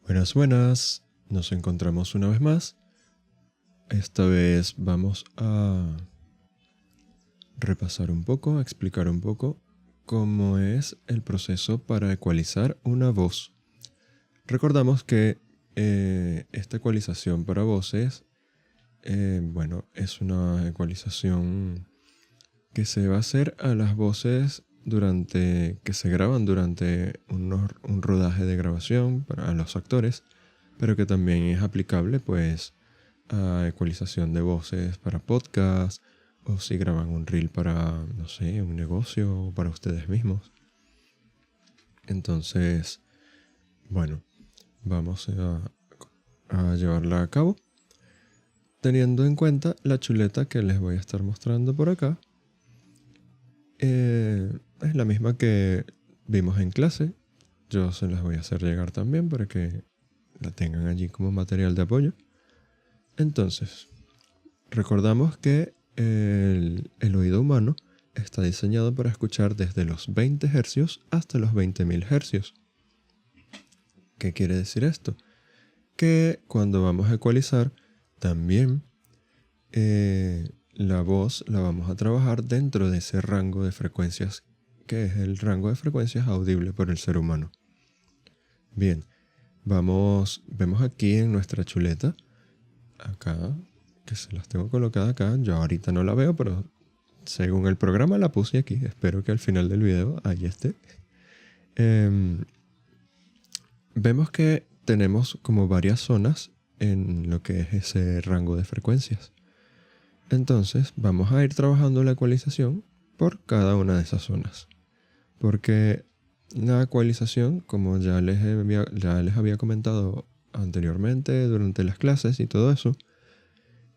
Buenas, buenas. Nos encontramos una vez más. Esta vez vamos a repasar un poco, a explicar un poco cómo es el proceso para ecualizar una voz. Recordamos que esta ecualización para voces, es una ecualización que se va a hacer a las voces que se graban durante un rodaje de grabación para los actores, pero que también es aplicable pues a ecualización de voces para podcast o si graban un reel para, no sé, un negocio o para ustedes mismos. Entonces, vamos a llevarla a cabo teniendo en cuenta la chuleta que les voy a estar mostrando por acá. Es la misma que vimos en clase. Yo se las voy a hacer llegar también para que la tengan allí como material de apoyo. Entonces, recordamos que el oído humano está diseñado para escuchar desde los 20 Hz hasta los 20.000 Hz. ¿Qué quiere decir esto? Que cuando vamos a ecualizar, también la voz la vamos a trabajar dentro de ese rango de frecuencias, que es el rango de frecuencias audible por el ser humano. Bien, vemos aquí en nuestra chuleta, acá, que se las tengo colocadas acá. Yo ahorita no la veo, pero según el programa la puse aquí. Espero que al final del video ahí esté. Vemos que tenemos como varias zonas en lo que es ese rango de frecuencias. Entonces vamos a ir trabajando la ecualización por cada una de esas zonas. Porque la ecualización, como ya les había comentado anteriormente durante las clases y todo eso,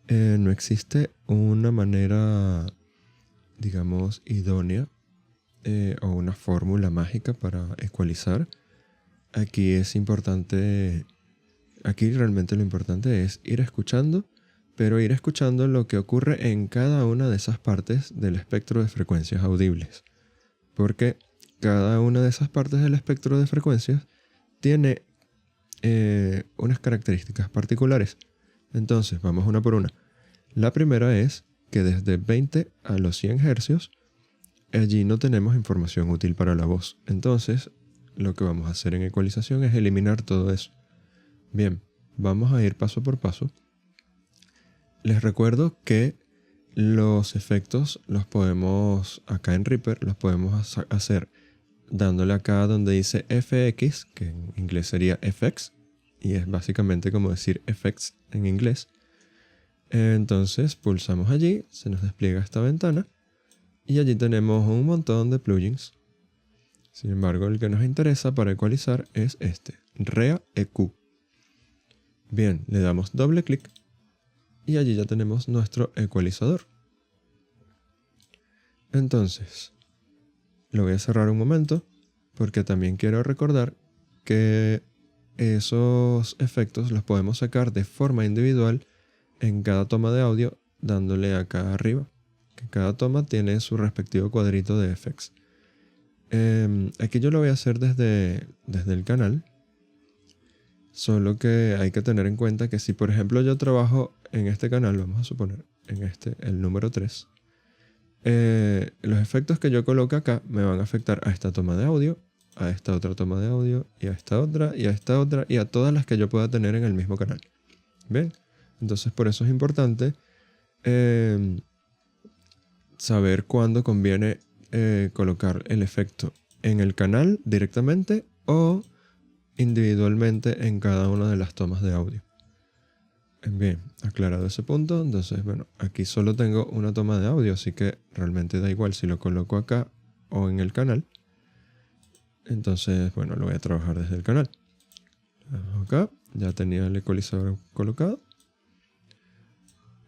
no existe una manera, digamos, idónea o una fórmula mágica para ecualizar. Aquí realmente lo importante es ir escuchando, pero ir escuchando lo que ocurre en cada una de esas partes del espectro de frecuencias audibles. Porque cada una de esas partes del espectro de frecuencias tiene unas características particulares. Entonces, vamos una por una. La primera es que desde 20 a los 100 Hz, allí no tenemos información útil para la voz. Entonces, lo que vamos a hacer en ecualización es eliminar todo eso. Bien, vamos a ir paso por paso. Les recuerdo que los efectos los podemos, acá en Reaper, los podemos hacer dándole acá donde dice FX, que en inglés sería FX, y es básicamente como decir effects en inglés. Entonces pulsamos allí, se nos despliega esta ventana, y allí tenemos un montón de plugins. Sin embargo, el que nos interesa para ecualizar es este, Rea EQ. Bien, le damos doble clic y allí ya tenemos nuestro ecualizador. Entonces, lo voy a cerrar un momento porque también quiero recordar que esos efectos los podemos sacar de forma individual en cada toma de audio dándole acá arriba, que cada toma tiene su respectivo cuadrito de effects. Aquí yo lo voy a hacer desde el canal, solo que hay que tener en cuenta que si por ejemplo yo trabajo en este canal, vamos a suponer en el número 3, los efectos que yo coloque acá me van a afectar a esta toma de audio, a esta otra toma de audio, y a esta otra, y a esta otra, y a todas las que yo pueda tener en el mismo canal. ¿Bien? Entonces por eso es importante saber cuándo conviene colocar el efecto en el canal directamente o individualmente en cada una de las tomas de audio. Bien, aclarado ese punto, entonces aquí solo tengo una toma de audio, así que realmente da igual si lo coloco acá o en el canal. Entonces, lo voy a trabajar desde el canal. Acá ya tenía el ecualizador colocado.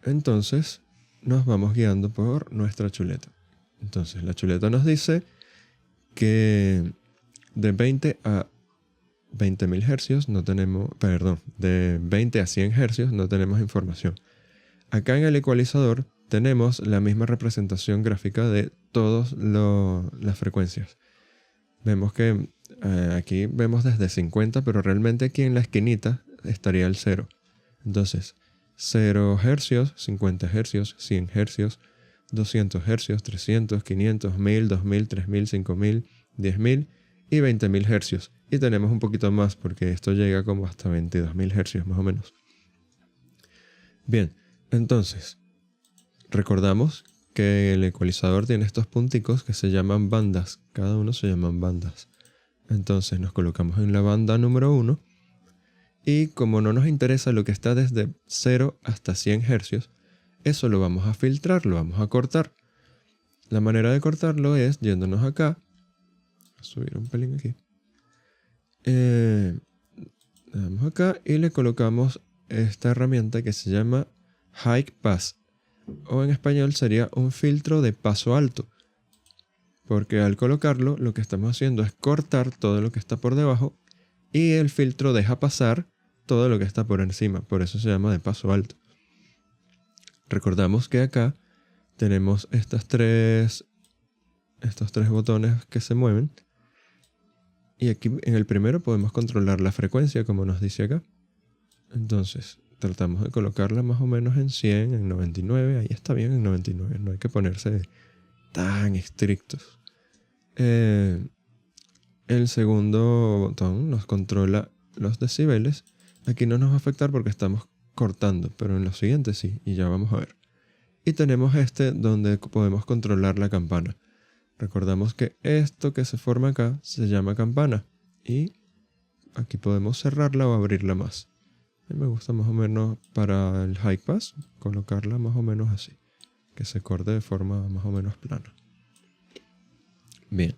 Entonces nos vamos guiando por nuestra chuleta. Entonces la chuleta nos dice que de 20 a 20.000 Hz no tenemos, de 20 a 100 Hz no tenemos información. Acá en el ecualizador tenemos la misma representación gráfica de todas las frecuencias. Vemos que aquí vemos desde 50, pero realmente aquí en la esquinita estaría el 0. Entonces, 0 hercios, 50 hercios, 100 hercios, 200 hercios, 300, 500, 1000, 2000, 3000, 5000, 10000 y 20000 hercios. Y tenemos un poquito más porque esto llega como hasta 22000 hercios más o menos. Bien, entonces, recordamos que el ecualizador tiene estos punticos que se llaman bandas. Cada uno se llaman bandas. Entonces nos colocamos en la banda número 1 y como no nos interesa lo que está desde 0 hasta 100 hercios, eso lo vamos a filtrar, lo vamos a cortar. La manera de cortarlo es yéndonos acá, a subir un pelín aquí. Le damos acá y le colocamos esta herramienta que se llama High Pass, o en español sería un filtro de paso alto, porque al colocarlo lo que estamos haciendo es cortar todo lo que está por debajo y el filtro deja pasar todo lo que está por encima, por eso se llama de paso alto. Recordamos que acá tenemos estos tres botones que se mueven y aquí en el primero podemos controlar la frecuencia como nos dice acá. Entonces tratamos de colocarla más o menos en 100, en 99, ahí está bien en 99, no hay que ponerse tan estrictos. El segundo botón nos controla los decibeles. Aquí no nos va a afectar porque estamos cortando, pero en los siguientes sí, y ya vamos a ver. Y tenemos este donde podemos controlar la campana. Recordamos que esto que se forma acá se llama campana y aquí podemos cerrarla o abrirla más. A mí me gusta más o menos para el high pass colocarla más o menos así, que se corte de forma más o menos plana. Bien,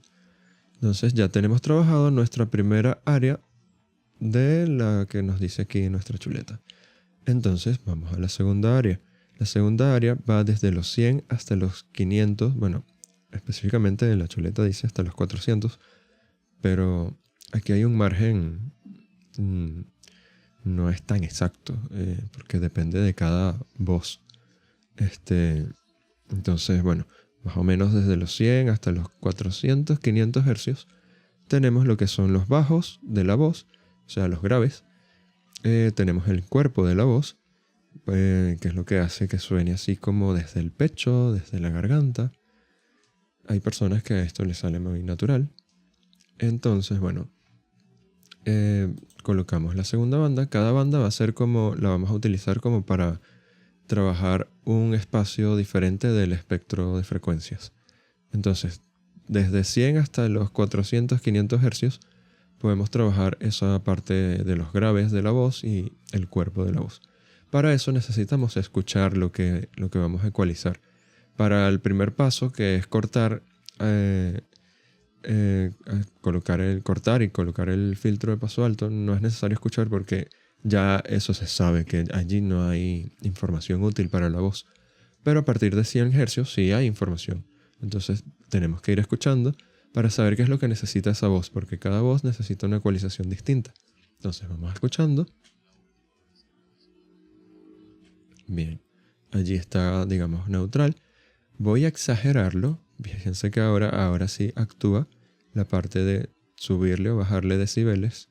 entonces ya tenemos trabajado nuestra primera área de la que nos dice aquí en nuestra chuleta. Entonces vamos a la segunda área. La segunda área va desde los 100 hasta los 500, bueno, específicamente en la chuleta dice hasta los 400, pero aquí hay un margen, no es tan exacto, porque depende de cada voz. Entonces, bueno, más o menos desde los 100 hasta los 400, 500 hercios, tenemos lo que son los bajos de la voz, o sea, los graves. Tenemos el cuerpo de la voz, que es lo que hace que suene así como desde el pecho, desde la garganta. Hay personas que a esto les sale muy natural. Entonces, bueno, colocamos la segunda banda. Cada banda va a ser como, la vamos a utilizar como para trabajar un espacio diferente del espectro de frecuencias. Entonces, desde 100 hasta los 400, 500 hercios, podemos trabajar esa parte de los graves de la voz y el cuerpo de la voz. Para eso necesitamos escuchar lo que vamos a ecualizar. Para el primer paso, que es cortar, cortar y colocar el filtro de paso alto, no es necesario escuchar porque ya eso se sabe, que allí no hay información útil para la voz. Pero a partir de 100 hercios sí hay información. Entonces tenemos que ir escuchando para saber qué es lo que necesita esa voz, porque cada voz necesita una ecualización distinta. Entonces vamos escuchando. Bien, allí está, digamos, neutral. Voy a exagerarlo. Fíjense que ahora sí actúa la parte de subirle o bajarle decibeles.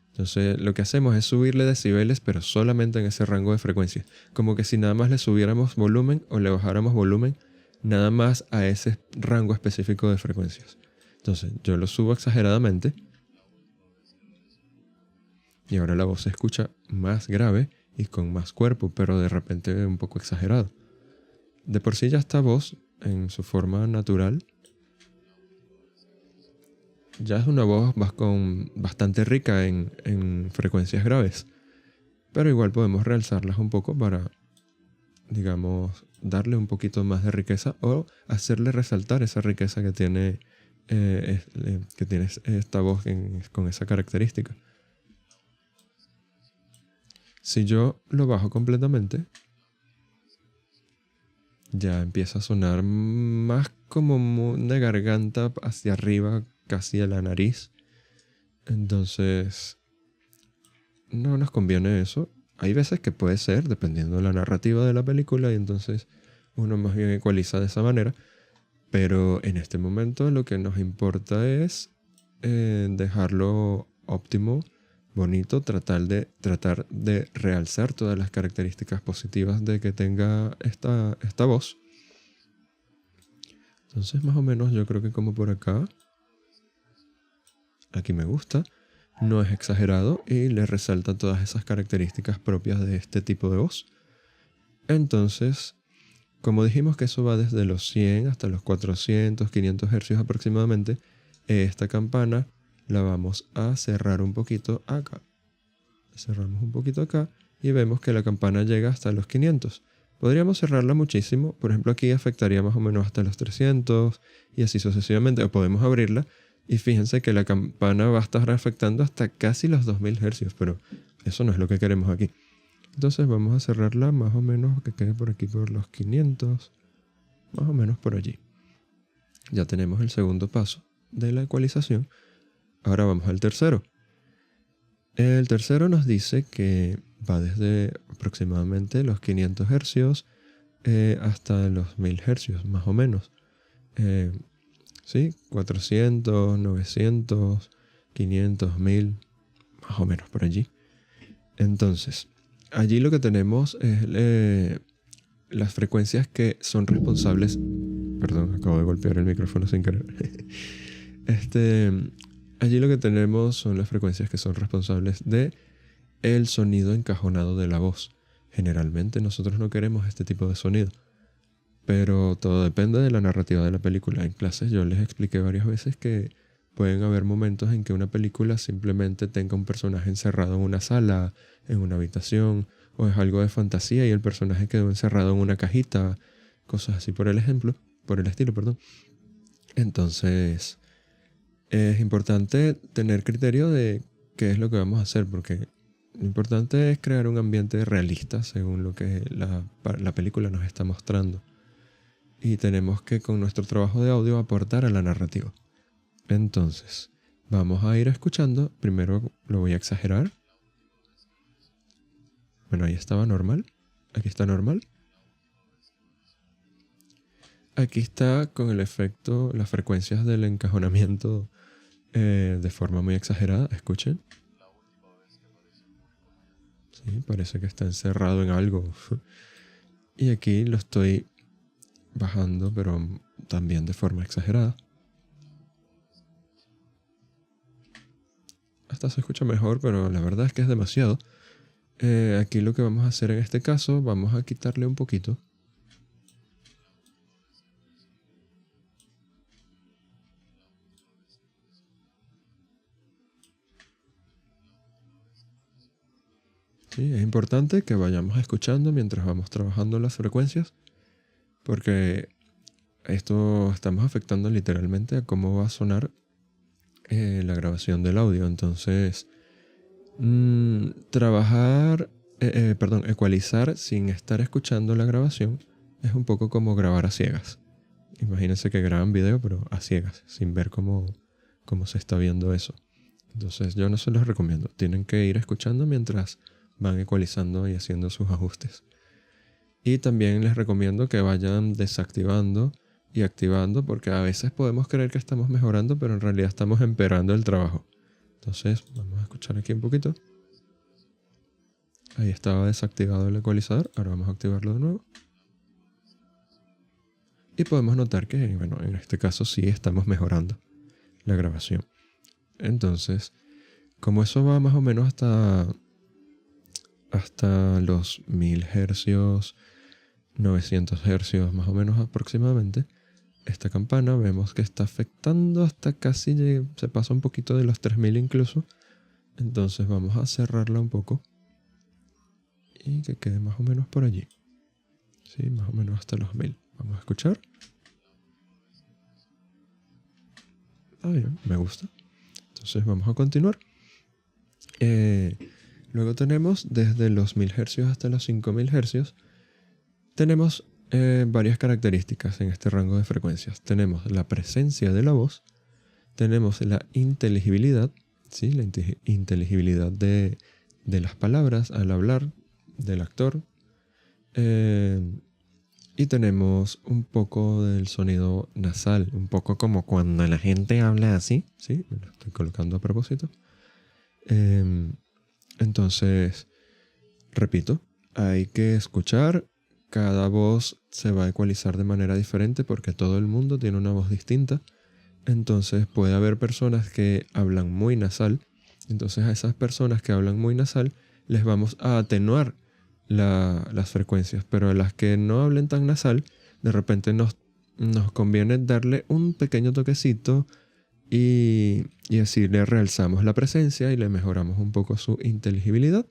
Entonces lo que hacemos es subirle decibeles, pero solamente en ese rango de frecuencia. Como que si nada más le subiéramos volumen o le bajáramos volumen, nada más a ese rango específico de frecuencias. Entonces yo lo subo exageradamente y ahora la voz se escucha más grave y con más cuerpo, pero de repente un poco exagerado. De por sí ya esta voz, en su forma natural, ya es una voz bastante rica en frecuencias graves, pero igual podemos realzarlas un poco para, digamos, darle un poquito más de riqueza o hacerle resaltar esa riqueza que tiene esta voz con esa característica. Si yo lo bajo completamente, ya empieza a sonar más como una garganta hacia arriba, casi a la nariz. Entonces, no nos conviene eso. Hay veces que puede ser, dependiendo de la narrativa de la película, y entonces uno más bien ecualiza de esa manera. Pero en este momento lo que nos importa es dejarlo óptimo, bonito, tratar de realzar todas las características positivas de que tenga esta voz. Entonces, más o menos, yo creo que como por acá. Aquí me gusta. No es exagerado y le resalta todas esas características propias de este tipo de voz. Entonces, como dijimos que eso va desde los 100 hasta los 400, 500 hercios aproximadamente, esta campana la vamos a cerrar un poquito acá. Cerramos un poquito acá y vemos que la campana llega hasta los 500. Podríamos cerrarla muchísimo. Por ejemplo, aquí afectaría más o menos hasta los 300 y así sucesivamente. O podemos abrirla y fíjense que la campana va a estar afectando hasta casi los 2000 hercios, pero eso no es lo que queremos aquí. Entonces vamos a cerrarla más o menos que quede por aquí por los 500, más o menos por allí. Ya tenemos el segundo paso de la ecualización. Ahora vamos al tercero. El tercero nos dice que va desde aproximadamente los 500 hercios hasta los 1000 hercios, más o menos. ¿Sí? 400, 900, 500, 1000, más o menos por allí. Entonces, allí lo que tenemos es las frecuencias que son responsables. Perdón, acabo de golpear el micrófono sin querer. Allí lo que tenemos son las frecuencias que son responsables de el sonido encajonado de la voz. Generalmente nosotros no queremos este tipo de sonido, pero todo depende de la narrativa de la película. En clases yo les expliqué varias veces que pueden haber momentos en que una película simplemente tenga un personaje encerrado en una sala, en una habitación, o es algo de fantasía y el personaje quedó encerrado en una cajita, cosas así por el estilo, perdón. Entonces, es importante tener criterio de qué es lo que vamos a hacer, porque lo importante es crear un ambiente realista según lo que la película nos está mostrando. Y tenemos que con nuestro trabajo de audio aportar a la narrativa. Entonces, vamos a ir escuchando. Primero lo voy a exagerar. Bueno, ahí estaba normal. Aquí está normal. Aquí está con el efecto, las frecuencias del encajonamiento de forma muy exagerada. Escuchen. Sí, parece que está encerrado en algo. Y aquí lo estoy bajando, pero también de forma exagerada. Hasta se escucha mejor, pero la verdad es que es demasiado. Aquí lo que vamos a hacer en este caso, vamos a quitarle un poquito. Sí, es importante que vayamos escuchando mientras vamos trabajando las frecuencias, porque esto estamos afectando literalmente a cómo va a sonar la grabación del audio. Entonces, ecualizar sin estar escuchando la grabación es un poco como grabar a ciegas. Imagínense que graban video, pero a ciegas, sin ver cómo se está viendo eso. Entonces, yo no se los recomiendo. Tienen que ir escuchando mientras van ecualizando y haciendo sus ajustes. Y también les recomiendo que vayan desactivando y activando, porque a veces podemos creer que estamos mejorando, pero en realidad estamos empeorando el trabajo. Entonces, vamos a escuchar aquí un poquito. Ahí estaba desactivado el ecualizador. Ahora vamos a activarlo de nuevo. Y podemos notar que, bueno, en este caso sí estamos mejorando la grabación. Entonces, como eso va más o menos hasta los 1000 hercios, 900 hercios más o menos aproximadamente, esta campana vemos que está afectando hasta casi, se pasa un poquito de los 3000 incluso. Entonces vamos a cerrarla un poco y que quede más o menos por allí. Sí, más o menos hasta los 1000. Vamos a escuchar. Ah, bien, me gusta. Entonces vamos a continuar. Luego tenemos desde los 1000 hercios hasta los 5000 hercios. Tenemos varias características en este rango de frecuencias. Tenemos la presencia de la voz, tenemos la inteligibilidad, ¿sí? La inteligibilidad de las palabras al hablar del actor. Y tenemos un poco del sonido nasal, un poco como cuando la gente habla así, ¿sí? Me lo estoy colocando a propósito. Entonces, repito, hay que escuchar. Cada voz se va a ecualizar de manera diferente porque todo el mundo tiene una voz distinta. Entonces puede haber personas que hablan muy nasal. Entonces a esas personas que hablan muy nasal les vamos a atenuar las frecuencias. Pero a las que no hablen tan nasal, de repente nos conviene darle un pequeño toquecito y así le realzamos la presencia y le mejoramos un poco su inteligibilidad.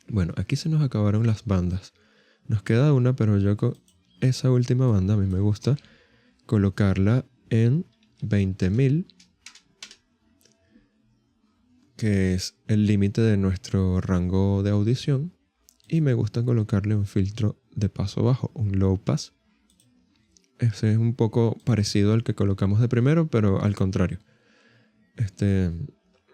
Bueno, aquí se nos acabaron las bandas. Nos queda una, pero yo con esa última banda a mí me gusta colocarla en 20.000, que es el límite de nuestro rango de audición. Y me gusta colocarle un filtro de paso bajo, un low pass. Ese es un poco parecido al que colocamos de primero, pero al contrario.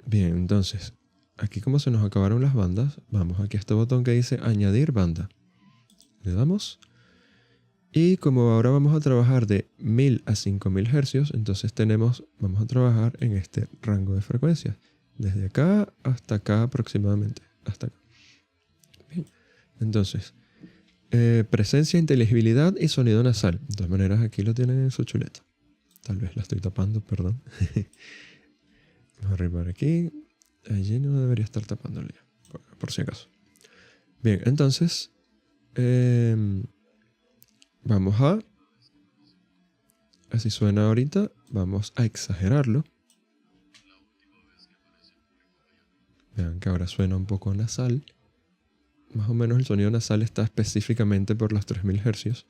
Bien, entonces, aquí como se nos acabaron las bandas, vamos aquí a este botón que dice añadir banda. Le damos. Y como ahora vamos a trabajar de 1000 a 5000 hercios, entonces vamos a trabajar en este rango de frecuencias. Desde acá hasta acá aproximadamente. Hasta acá. Bien. Entonces, presencia, inteligibilidad y sonido nasal. De todas maneras, aquí lo tienen en su chuleta. Tal vez la estoy tapando, perdón. Vamos a arribar aquí. Allí no debería estar tapándole, por si acaso. Bien, entonces vamos a... Así suena ahorita. Vamos a exagerarlo. Vean que ahora suena un poco nasal. Más o menos el sonido nasal está específicamente por los 3000 hercios.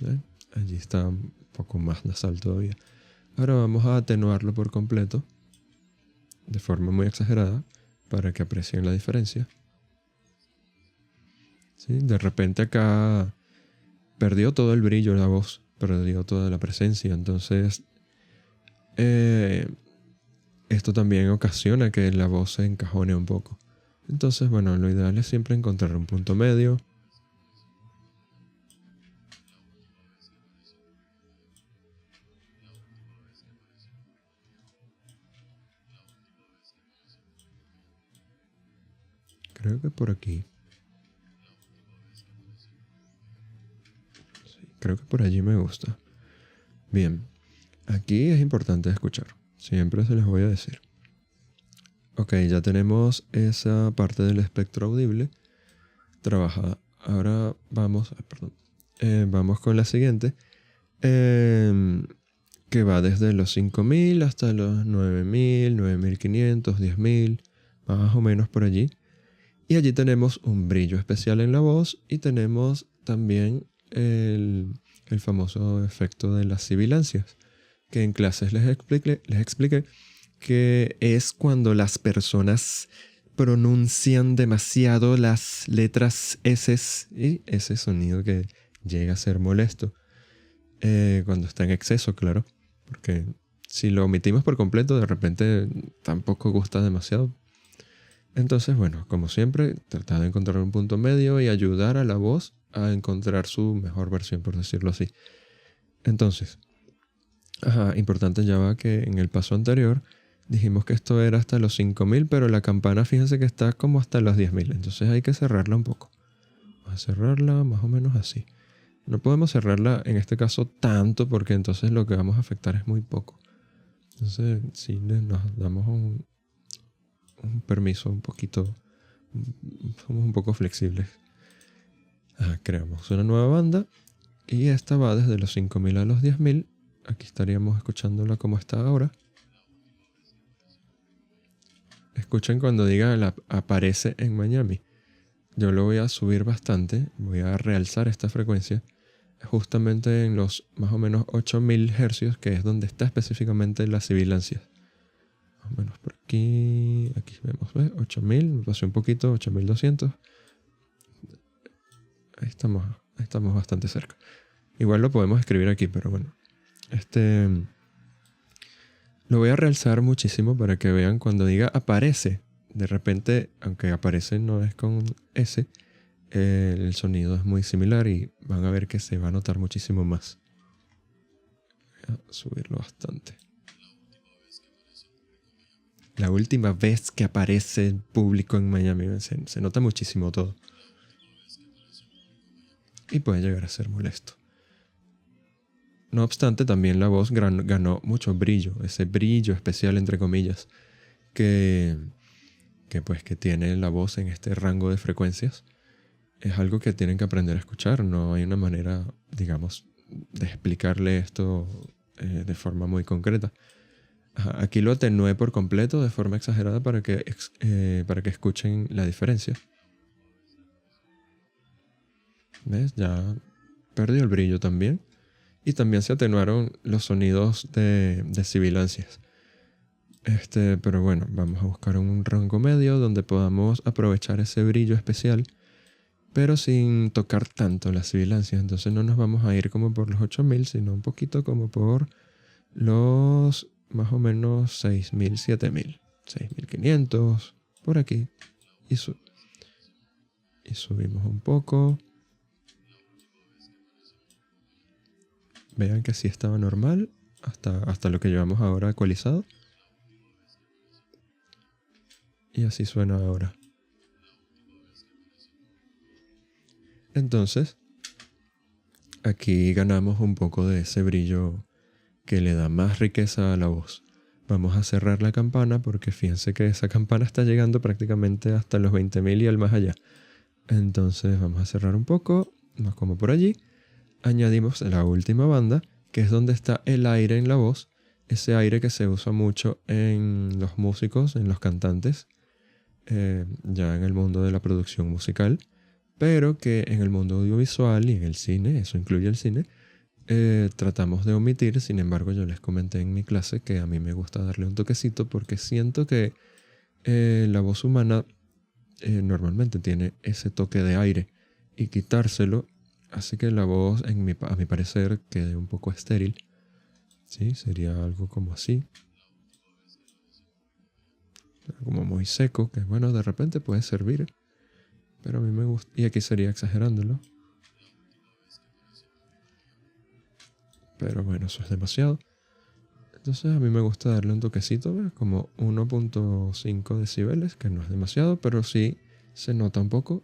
¿Ven? Allí está un poco más nasal todavía. Ahora vamos a atenuarlo por completo, de forma muy exagerada, para que aprecien la diferencia. ¿Sí? De repente acá perdió todo el brillo de la voz, perdió toda la presencia. Entonces, esto también ocasiona que la voz se encajone un poco. Entonces, bueno, lo ideal es siempre encontrar un punto medio. Creo que por aquí. Sí, creo que por allí me gusta. Bien, aquí es importante escuchar. Siempre se les voy a decir. Ok, ya tenemos esa parte del espectro audible trabajada. Ahora vamos, vamos con la siguiente, que va desde los 5000 hasta los 9000, 9500, 10000, más o menos por allí. Y allí tenemos un brillo especial en la voz y tenemos también el famoso efecto de las sibilancias, que en clases les expliqué que es cuando las personas pronuncian demasiado las letras S y ese sonido que llega a ser molesto cuando está en exceso, claro, porque si lo omitimos por completo de repente tampoco gusta demasiado. Entonces, bueno, como siempre, tratar de encontrar un punto medio y ayudar a la voz a encontrar su mejor versión, por decirlo así. Entonces, importante ya va que en el paso anterior dijimos que esto era hasta los 5000, pero la campana fíjense que está como hasta los 10000. Entonces hay que cerrarla un poco. Vamos a cerrarla más o menos así. No podemos cerrarla en este caso tanto porque entonces lo que vamos a afectar es muy poco. Entonces sí nos damos un permiso un poquito. Somos un poco flexibles. Creamos una nueva banda y esta va desde los 5000 a los 10000. Aquí estaríamos escuchándola como está ahora. Escuchen cuando diga aparece en Miami. Yo lo voy a subir bastante, voy a realzar esta frecuencia justamente en los más o menos 8000 hercios, que es donde está específicamente la sibilancia. Más o menos por aquí, aquí vemos, ¿ves? 8000, me pasé un poquito, 8200. Ahí estamos bastante cerca. Igual lo podemos escribir aquí, pero bueno. Lo voy a realzar muchísimo para que vean cuando diga aparece. De repente, aunque aparece no es con S, el sonido es muy similar y van a ver que se va a notar muchísimo más. Voy a subirlo bastante. La última vez que aparece el público en Miami, se nota muchísimo todo. Y puede llegar a ser molesto. No obstante, también la voz ganó mucho brillo, ese brillo especial entre comillas, que tiene la voz en este rango de frecuencias. Es algo que tienen que aprender a escuchar. No hay una manera, digamos, de explicarle esto de forma muy concreta. Aquí lo atenué por completo de forma exagerada para que escuchen la diferencia. ¿Ves? Ya perdió el brillo también. Y también se atenuaron los sonidos de sibilancias. Pero bueno, vamos a buscar un rango medio donde podamos aprovechar ese brillo especial, pero sin tocar tanto las sibilancias. Entonces no nos vamos a ir como por los 8000, sino un poquito como por los más o menos 6000, 7000, 6500, por aquí. Y subimos un poco. Vean que así estaba normal hasta lo que llevamos ahora ecualizado. Y así suena ahora. Entonces, aquí ganamos un poco de ese brillo que le da más riqueza a la voz. Vamos a cerrar la campana porque fíjense que esa campana está llegando prácticamente hasta los 20.000 y al más allá. Entonces vamos a cerrar un poco, más como por allí. Añadimos la última banda, que es donde está el aire en la voz, ese aire que se usa mucho en los músicos, en los cantantes, ya en el mundo de la producción musical, pero que en el mundo audiovisual y en el cine, eso incluye el cine, tratamos de omitir. Sin embargo, yo les comenté en mi clase que a mí me gusta darle un toquecito porque siento que la voz humana normalmente tiene ese toque de aire, y quitárselo hace que la voz, a mi parecer, quede un poco estéril. ¿Sí? Sería algo como así. Como muy seco, que bueno, de repente puede servir. Pero a mí me gusta. Y aquí sería exagerándolo. Pero bueno, eso es demasiado. Entonces a mí me gusta darle un toquecito, ¿ves? Como 1.5 decibeles, que no es demasiado, pero sí se nota un poco.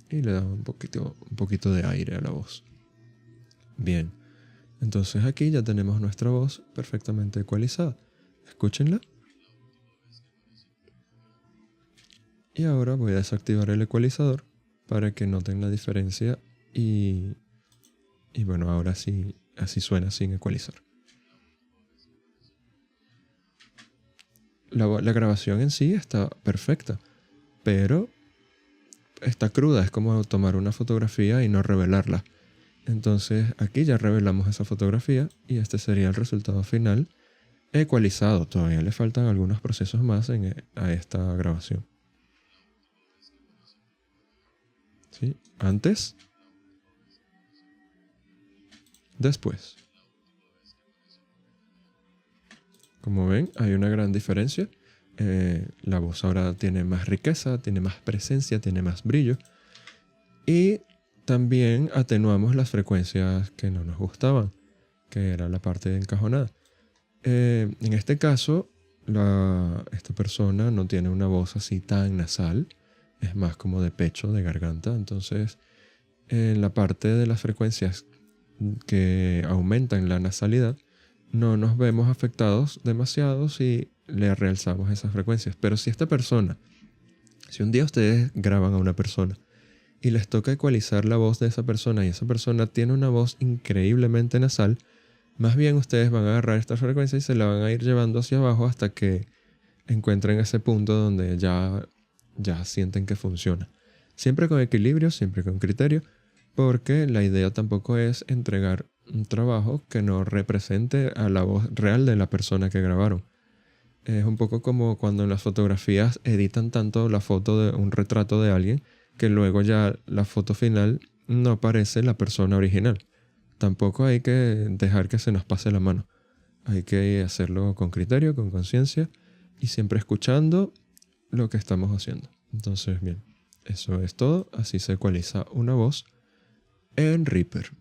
Y le da un poquito de aire a la voz. Bien. Entonces aquí ya tenemos nuestra voz perfectamente ecualizada. Escúchenla. Y ahora voy a desactivar el ecualizador para que noten la diferencia y bueno, ahora sí, así suena sin ecualizar. La grabación en sí está perfecta, pero está cruda. Es como tomar una fotografía y no revelarla. Entonces aquí ya revelamos esa fotografía y este sería el resultado final ecualizado. Todavía le faltan algunos procesos más a esta grabación. ¿Sí? Antes, después. Como ven, hay una gran diferencia. La voz ahora tiene más riqueza, tiene más presencia, tiene más brillo. Y también atenuamos las frecuencias que no nos gustaban, que era la parte encajonada. En este caso, esta persona no tiene una voz así tan nasal, es más como de pecho, de garganta. Entonces, en la parte de las frecuencias que aumentan la nasalidad, no nos vemos afectados demasiado si le realzamos esas frecuencias. Pero si un día ustedes graban a una persona y les toca ecualizar la voz de esa persona y esa persona tiene una voz increíblemente nasal, más bien ustedes van a agarrar esta frecuencia y se la van a ir llevando hacia abajo hasta que encuentren ese punto donde ya sienten que funciona. Siempre con equilibrio, siempre con criterio, porque la idea tampoco es entregar un trabajo que no represente a la voz real de la persona que grabaron. Es un poco como cuando en las fotografías editan tanto la foto de un retrato de alguien que luego ya la foto final no parece la persona original. Tampoco hay que dejar que se nos pase la mano. Hay que hacerlo con criterio, con conciencia y siempre escuchando lo que estamos haciendo. Entonces, bien. Eso es todo, así se ecualiza una voz en Reaper.